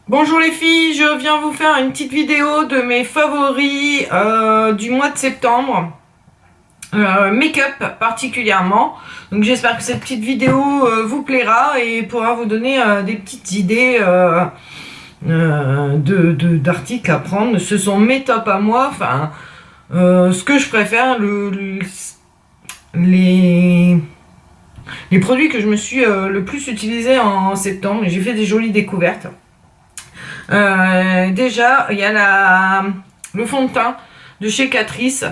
Bonjour les filles, je viens vous faire une petite vidéo de mes favoris du mois de septembre, make-up particulièrement. Donc j'espère que cette petite vidéo vous plaira et pourra vous donner des petites idées d'articles à prendre. Ce sont mes tops à moi, enfin ce que je préfère, les produits que je me suis le plus utilisé en septembre. J'ai fait des jolies découvertes. Déjà, il y a le fond de teint de chez Catrice.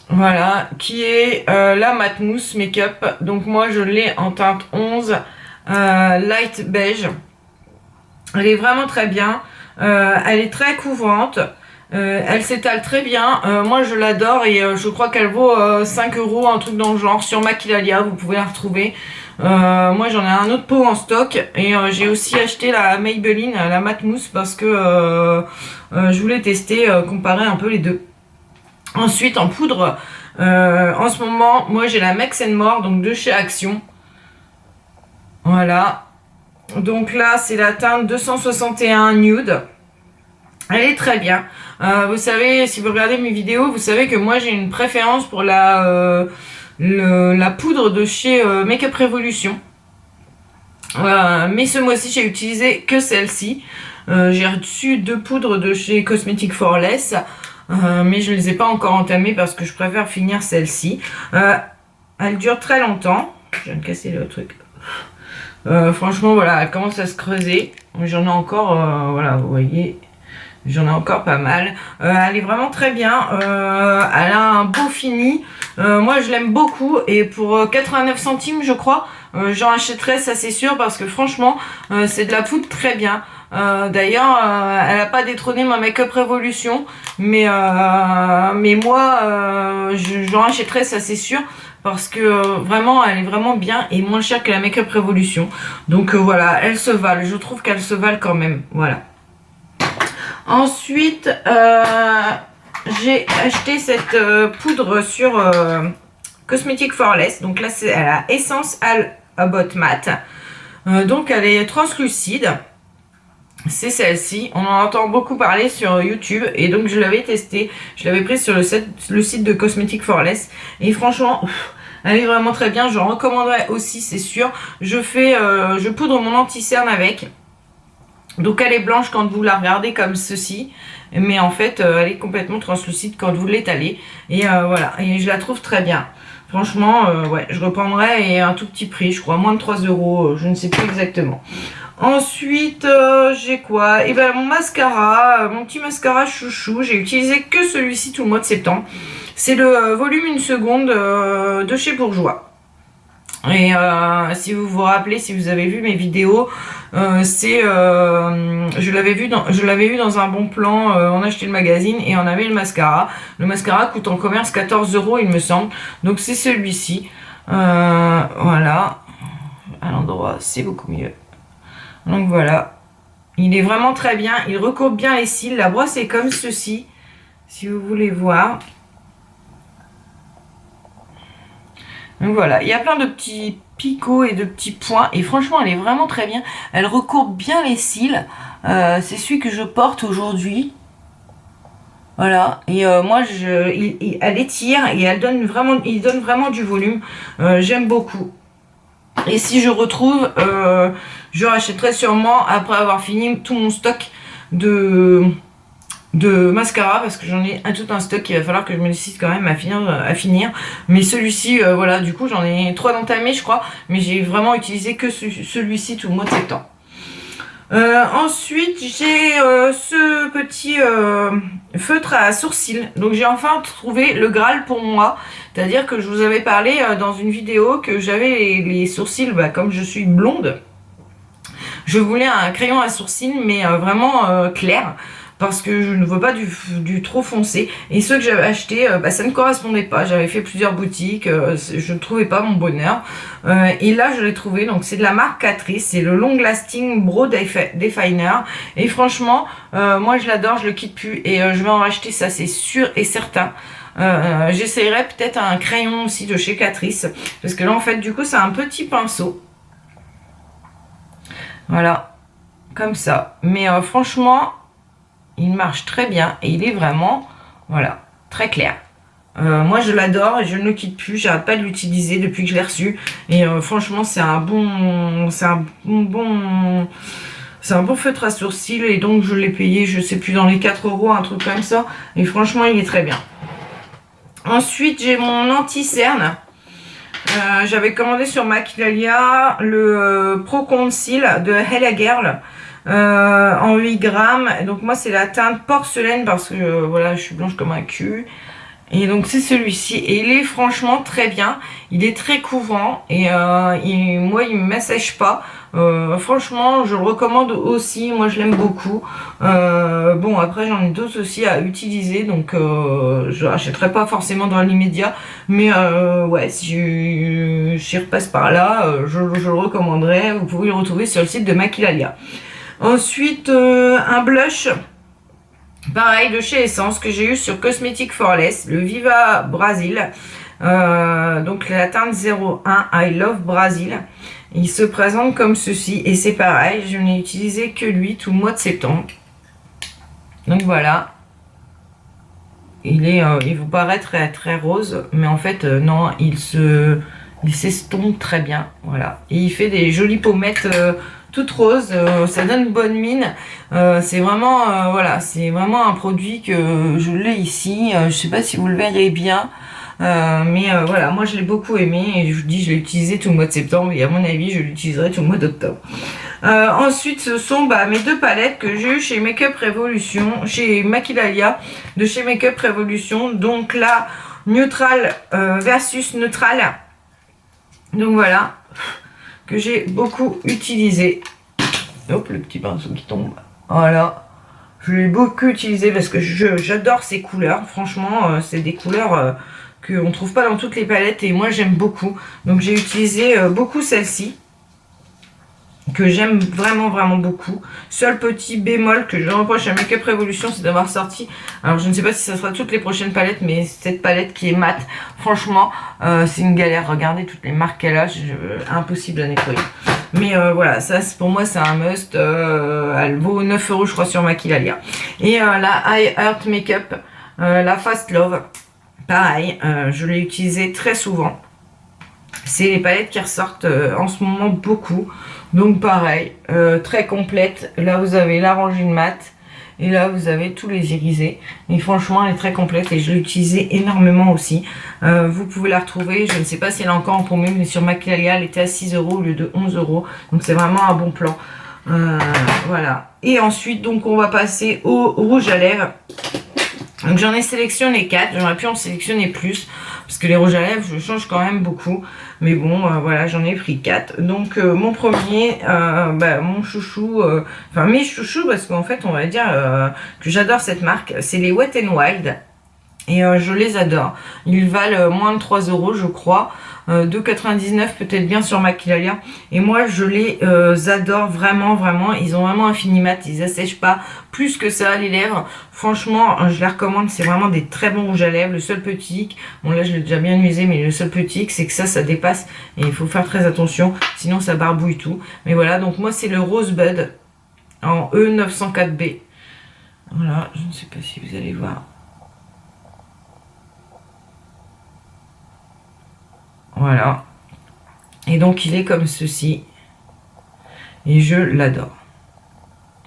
Voilà, qui est la Matte Mousse Make-up. Donc moi, je l'ai en teinte 11, light beige. Elle est vraiment très bien. Elle est très couvrante. Elle s'étale très bien. Moi, je l'adore et je crois qu'elle vaut 5 €, un truc dans le genre. Sur Maquilalia, vous pouvez la retrouver. Moi j'en ai un autre pot en stock et j'ai aussi acheté la Maybelline, la Matte Mousse, parce que je voulais tester, comparer un peu les deux. Ensuite en poudre, en ce moment moi j'ai la Mex More, donc de chez Action. Voilà, donc là c'est la teinte 261 Nude. Elle est très bien. Vous savez, si vous regardez mes vidéos, vous savez que moi j'ai une préférence pour la poudre de chez Make-up Revolution. Mais ce mois-ci j'ai utilisé que celle-ci. J'ai reçu 2 poudres de chez Cosmetic for Less, mais je ne les ai pas encore entamées parce que je préfère finir celle-ci. Elle dure très longtemps. Je viens de casser le truc. Franchement voilà, elle commence à se creuser. J'en ai encore, voilà, vous voyez, j'en ai encore pas mal. Elle est vraiment très bien. Elle a un beau fini. Moi je l'aime beaucoup et pour 89 centimes je crois, j'en achèterai, ça c'est sûr, parce que franchement c'est de la poudre très bien. D'ailleurs elle n'a pas détrôné ma Make-up Revolution, mais moi j'en achèterai, ça c'est sûr, parce que vraiment elle est vraiment bien et moins chère que la Make-up Revolution. Donc voilà, elles se valent, je trouve qu'elles se valent quand même. Voilà. Ensuite, j'ai acheté cette poudre sur Cosmetic for Less. Donc là, c'est la Essence All About Matte. Donc elle est translucide. C'est celle-ci. On en entend beaucoup parler sur YouTube. Et donc je l'avais testée. Je l'avais prise sur le site de Cosmetic for Less. Et franchement, elle est vraiment très bien. Je recommanderais aussi, c'est sûr. Je poudre mon anti-cerne avec. Donc elle est blanche quand vous la regardez comme ceci, mais en fait elle est complètement translucide quand vous l'étalez. Et voilà, et je la trouve très bien. Franchement, ouais, je reprendrai, et un tout petit prix, je crois, moins de 3 €, je ne sais plus exactement. Ensuite, j'ai quoi? Et ben mon mascara, mon petit mascara chouchou, j'ai utilisé que celui-ci tout le mois de septembre. C'est le volume 1 seconde de chez Bourjois. Et si vous vous rappelez, si vous avez vu mes vidéos, je l'avais vu dans un bon plan. On achetait le magazine et on avait le mascara. Le mascara coûte en commerce 14 € il me semble. Donc c'est celui-ci. Voilà. À l'endroit, c'est beaucoup mieux. Donc voilà. Il est vraiment très bien. Il recourbe bien les cils. La brosse est comme ceci, si vous voulez voir. Donc voilà, il y a plein de petits picots et de petits points, et franchement elle est vraiment très bien. Elle recourbe bien les cils. C'est celui que je porte aujourd'hui. Voilà, et moi elle étire et il donne vraiment du volume. J'aime beaucoup. Et si je retrouve, je rachèterai sûrement après avoir fini tout mon stock de mascara, parce que j'en ai tout un stock. Il va falloir que je me décide quand même à finir. Mais celui-ci, voilà, du coup j'en ai 3 d'entamés je crois, mais j'ai vraiment utilisé que celui-ci tout le mois de septembre. Ensuite j'ai ce petit feutre à sourcils. Donc j'ai enfin trouvé le Graal pour moi. C'est-à-dire que je vous avais parlé dans une vidéo que j'avais les sourcils, comme je suis blonde, je voulais un crayon à sourcils, mais vraiment clair, parce que je ne veux pas du trop foncé. Et ceux que j'avais achetés, ça ne correspondait pas. J'avais fait plusieurs boutiques, je ne trouvais pas mon bonheur. Et là je l'ai trouvé, donc c'est de la marque Catrice, c'est le Long Lasting Brow Definer. Et franchement, moi je l'adore, je le quitte plus, et je vais en racheter, ça c'est sûr et certain. J'essayerai peut-être un crayon aussi de chez Catrice, parce que là en fait du coup c'est un petit pinceau. Voilà. comme ça. Mais franchement, il marche très bien et il est vraiment, voilà, très clair. Moi je l'adore et je ne le quitte plus, j'arrête pas de l'utiliser depuis que je l'ai reçu. Et franchement c'est un bon feutre à sourcils et donc je l'ai payé, je sais plus, dans les 4 euros, un truc comme ça. Et franchement il est très bien. Ensuite j'ai mon anti-cerne. J'avais commandé sur Maquillalia le Pro Conceal de Hella Girl. En 8 grammes. Donc moi c'est la teinte porcelaine parce que voilà, je suis blanche comme un cul. Et donc c'est celui-ci et il est franchement très bien, il est très couvrant et moi il ne m'assèche pas. Franchement je le recommande aussi, moi je l'aime beaucoup. Bon après j'en ai d'autres aussi à utiliser, donc je n'achèterai pas forcément dans l'immédiat, mais ouais, si j'y repasse par là, je le recommanderais. Vous pouvez le retrouver sur le site de Maquillalia. Ensuite un blush, pareil, de chez Essence, que j'ai eu sur Cosmetic for Less, le Viva Brasil. Donc la teinte 01 I Love Brazil. Il se présente comme ceci et c'est pareil, je n'ai utilisé que lui tout le mois de septembre. Donc voilà. Il vous paraît très, très rose, mais en fait non, il s'estompe très bien. Voilà. Et il fait des jolies pommettes toute rose, ça donne bonne mine. C'est vraiment voilà, c'est vraiment un produit que je l'ai ici. Je sais pas si vous le verrez bien, mais voilà, moi je l'ai beaucoup aimé et je vous dis, je l'ai utilisé tout le mois de septembre et à mon avis je l'utiliserai tout le mois d'octobre. Ensuite ce sont mes 2 palettes que j'ai eu chez Makeup Revolution, chez Maquillalia, de chez Makeup Revolution. Donc là, Neutral versus Neutral. Donc voilà, que j'ai beaucoup utilisé. Hop, le petit pinceau qui tombe. Voilà. Je l'ai beaucoup utilisé parce que j'adore ces couleurs. Franchement, c'est des couleurs qu'on ne trouve pas dans toutes les palettes et moi j'aime beaucoup. Donc j'ai utilisé beaucoup celle-ci, que j'aime vraiment vraiment beaucoup. Seul petit bémol que je reproche à Makeup Revolution, c'est d'avoir sorti, alors je ne sais pas si ça sera toutes les prochaines palettes, mais cette palette qui est mate, franchement c'est une galère. Regardez toutes les marques qu'elle a, impossible à nettoyer. Mais voilà, ça pour moi c'est un must. Elle vaut 9 euros je crois sur Maquillalia. Et la I Heart Makeup, la Fast Love, pareil, je l'ai utilisée très souvent. C'est les palettes qui ressortent en ce moment beaucoup. Donc pareil, très complète. Là vous avez l'orangine mat et là vous avez tous les irisés. Et franchement elle est très complète et je l'ai utilisée énormément aussi. Vous pouvez la retrouver, je ne sais pas si elle est encore en promo, mais sur Maquillalia elle était à 6 euros au lieu de 11 euros. Donc c'est vraiment un bon plan. Voilà. Et ensuite donc on va passer au rouge à lèvres. Donc j'en ai sélectionné 4, j'aurais pu en sélectionner plus parce que les rouges à lèvres je change quand même beaucoup, mais bon voilà, j'en ai pris 4. Donc mon premier, mon chouchou, enfin mes chouchous, parce qu'en fait on va dire que j'adore cette marque, c'est les Wet n Wild et je les adore. Ils valent moins de 3 euros je crois, 2,99 peut-être bien sur Maquillalia, et moi je les adore vraiment vraiment. Ils ont vraiment un fini mat, ils assèchent pas plus que ça les lèvres. Franchement je les recommande, c'est vraiment des très bons rouges à lèvres. Le seul petit hic, bon là je l'ai déjà bien usé, mais le seul petit hic c'est que ça dépasse et il faut faire très attention, sinon ça barbouille tout. Mais voilà, donc moi c'est le Rosebud en E904B. Voilà, je ne sais pas si vous allez voir. Voilà. Et donc il est comme ceci. Et je l'adore.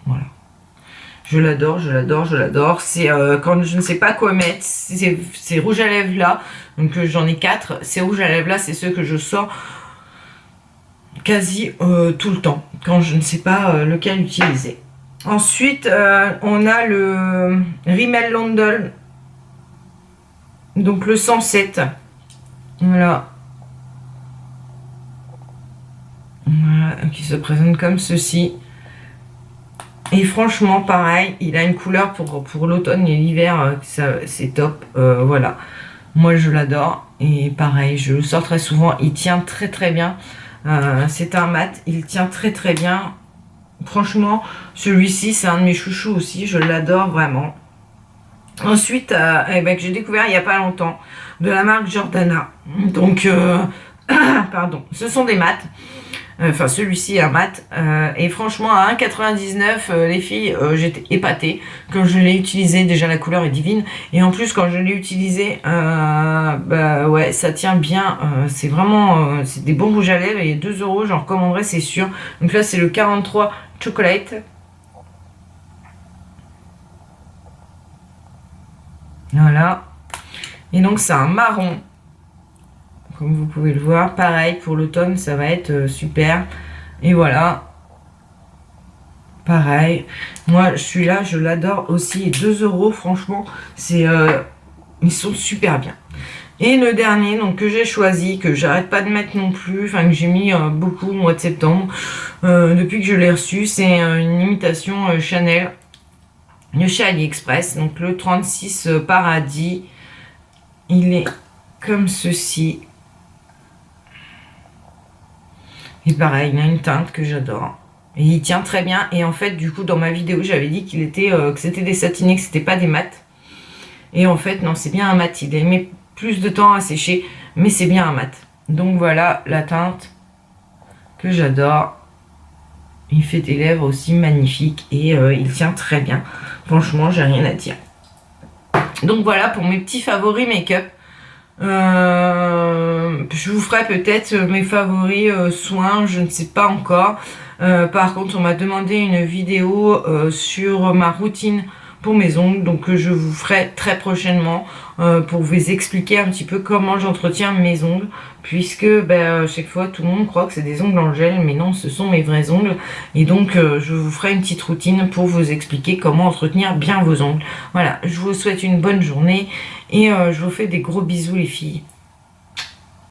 Voilà. Je l'adore, je l'adore, je l'adore. C'est quand je ne sais pas quoi mettre, ces rouges à lèvres là. Donc j'en ai 4. Ces rouges à lèvres là, c'est ceux que je sors quasi tout le temps. Quand je ne sais pas lequel utiliser. Ensuite, on a le Rimmel London. Donc le 107. Voilà. Voilà, qui se présente comme ceci. Et franchement pareil, il a une couleur pour l'automne et l'hiver, c'est top. Voilà, moi je l'adore et pareil, je le sors très souvent. Il tient très très bien, c'est un mat, il tient très très bien. Franchement celui-ci c'est un de mes chouchous aussi, je l'adore vraiment. Ensuite que j'ai découvert il n'y a pas longtemps, de la marque Jordana. Donc pardon, ce sont des mats. Enfin, celui-ci est un mat. Et franchement, à 1,99 les filles, j'étais épatée. Quand je l'ai utilisé, déjà la couleur est divine. Et en plus, quand je l'ai utilisé, bah ouais, ça tient bien. C'est vraiment, c'est des bons rouges à lèvres. Et 2 €, j'en recommanderais, c'est sûr. Donc là, c'est le 43 Chocolate. Voilà. Et donc, c'est un marron. Comme vous pouvez le voir. Pareil, pour l'automne, ça va être super. Et voilà. Pareil. Moi, celui-là, je l'adore aussi. Et 2 €, franchement, c'est, ils sont super bien. Et le dernier, donc, que j'ai choisi, que j'arrête pas de mettre non plus, enfin, que j'ai mis beaucoup au mois de septembre, depuis que je l'ai reçu, c'est une imitation Chanel de chez AliExpress. Donc, le 36 Paradis. Il est comme ceci. Et pareil, il a une teinte que j'adore. Et il tient très bien. Et en fait, du coup, dans ma vidéo, j'avais dit qu'il était, que c'était des satinés, que c'était pas des mats. Et en fait, non, c'est bien un mat. Il met plus de temps à sécher, mais c'est bien un mat. Donc voilà la teinte que j'adore. Il fait des lèvres aussi magnifiques et il tient très bien. Franchement, j'ai rien à dire. Donc voilà pour mes petits favoris make-up. Je vous ferai peut-être mes favoris soins, je ne sais pas encore. Par contre, on m'a demandé une vidéo sur ma routine pour mes ongles, donc je vous ferai très prochainement pour vous expliquer un petit peu comment j'entretiens mes ongles, puisque chaque fois tout le monde croit que c'est des ongles en gel, mais non, ce sont mes vrais ongles. Et donc je vous ferai une petite routine pour vous expliquer comment entretenir bien vos ongles. Voilà, je vous souhaite une bonne journée et je vous fais des gros bisous les filles.